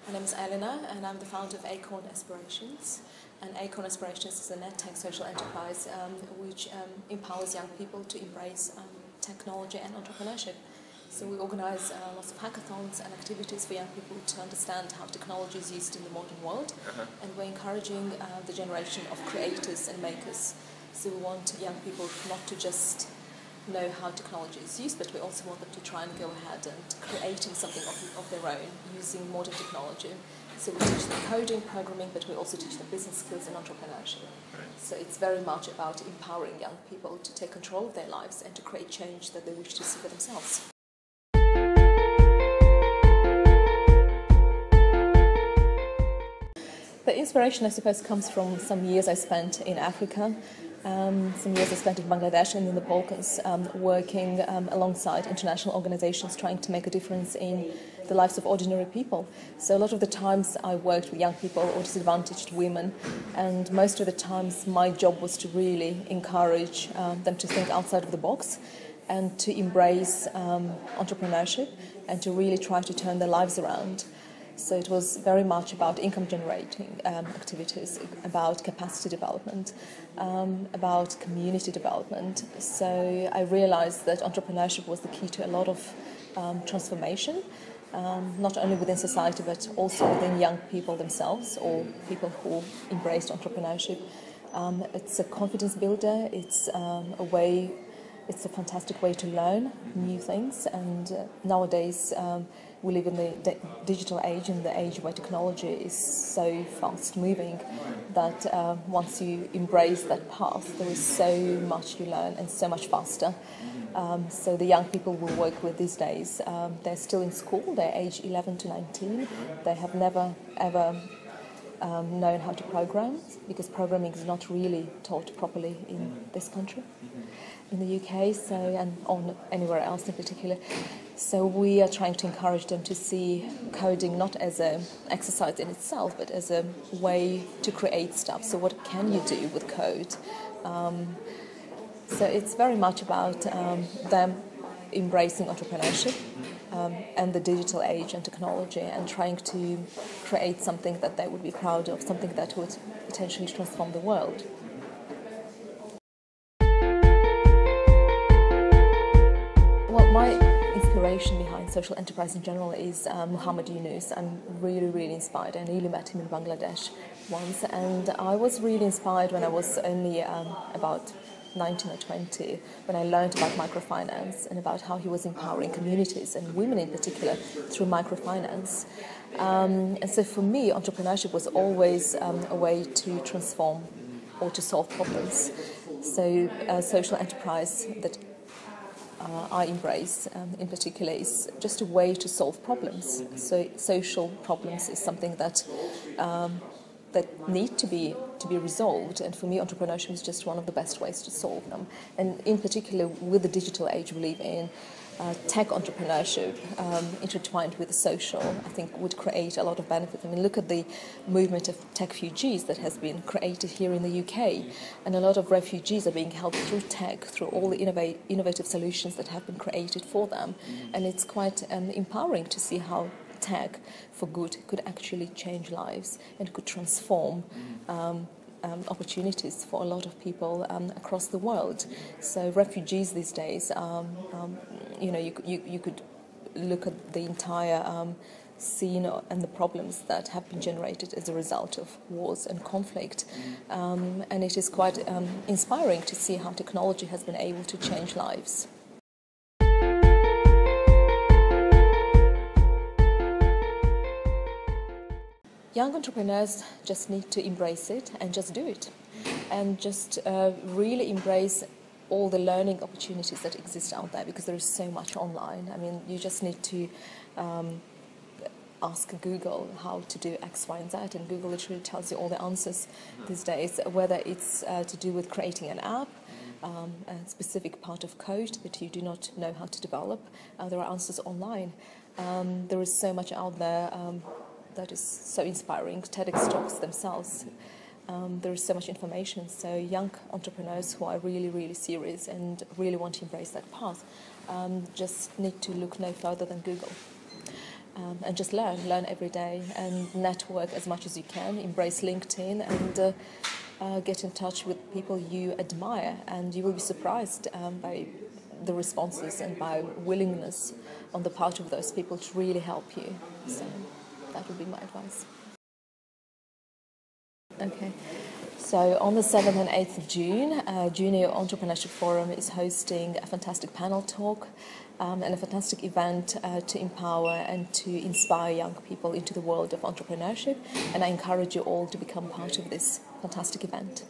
My name is Elena and I'm the founder of Acorn Aspirations. And Acorn Aspirations is an edtech social enterprise which empowers young people to embrace technology and entrepreneurship. So we organise lots of hackathons and activities for young people to understand how technology is used in the modern world. And we're encouraging the generation of creators and makers. So we want young people not to just know how technology is used, but we also want them to try and go ahead and creating something of their own using modern technology. So we teach them coding, programming, but we also teach them business skills and entrepreneurship. So it's very much about empowering young people to take control of their lives and to create change that they wish to see for themselves. The inspiration, I suppose, comes from some years I spent in Africa. Some years I spent in Bangladesh and in the Balkans, working alongside international organizations trying to make a difference in the lives of ordinary people. So a lot of the times I worked with young people or disadvantaged women, and most of the times my job was to really encourage them to think outside of the box and to embrace entrepreneurship and to really try to turn their lives around. So it was very much about income generating activities, about capacity development, about community development. So I realized that entrepreneurship was the key to a lot of transformation, not only within society but also within young people themselves or people who embraced entrepreneurship. It's a confidence builder, it's a fantastic way to learn new things, and nowadays we live in the digital age, in the age where technology is so fast moving that once you embrace that path, there is so much you learn and so much faster. So the young people we work with these days, they're still in school, they're aged 11 to 19, they have never ever known how to program, because programming is not really taught properly in this country, in the UK, so, and on anywhere else in particular. So we are trying to encourage them to see coding not as an exercise in itself, but as a way to create stuff. So what can you do with code? So it's very much about them embracing entrepreneurship and the digital age and technology, and trying to create something that they would be proud of, something that would potentially transform the world. Well, my inspiration behind social enterprise in general is Muhammad Yunus. I'm really inspired. I nearly met him in Bangladesh once, and I was really inspired when I was only about 19 or 20, when I learned about microfinance and about how he was empowering communities and women in particular through microfinance. And so for me, entrepreneurship was always a way to transform or to solve problems. So social enterprise that I embrace in particular is just a way to solve problems. So social problems is something that need to be resolved, and for me entrepreneurship is just one of the best ways to solve them. And in particular with the digital age we live in, tech entrepreneurship intertwined with social, I think would create a lot of benefit. I mean, look at the movement of tech refugees that has been created here in the UK, and a lot of refugees are being helped through tech, through all the innovative solutions that have been created for them. And it's quite empowering to see how tech for good could actually change lives and could transform opportunities for a lot of people across the world. So refugees these days, you know, you could look at the entire scene and the problems that have been generated as a result of wars and conflict, and it is quite inspiring to see how technology has been able to change lives. Young entrepreneurs just need to embrace it and just do it, and just really embrace all the learning opportunities that exist out there, because there is so much online. I mean, you just need to ask Google how to do X, Y, and Z, and Google literally tells you all the answers these days, whether it's to do with creating an app, a specific part of code that you do not know how to develop. There are answers online. There is so much out there that is so inspiring. TEDx talks themselves. There is so much information. So young entrepreneurs who are really serious and really want to embrace that path just need to look no further than Google. and just learn every day and network as much as you can, embrace LinkedIn and get in touch with people you admire, and you will be surprised by the responses and by willingness on the part of those people to really help you. So that would be my advice. Okay. So on the 7th and 8th of June, Junior Entrepreneurship Forum is hosting a fantastic panel talk and a fantastic event to empower and to inspire young people into the world of entrepreneurship. And I encourage you all to become part of this fantastic event.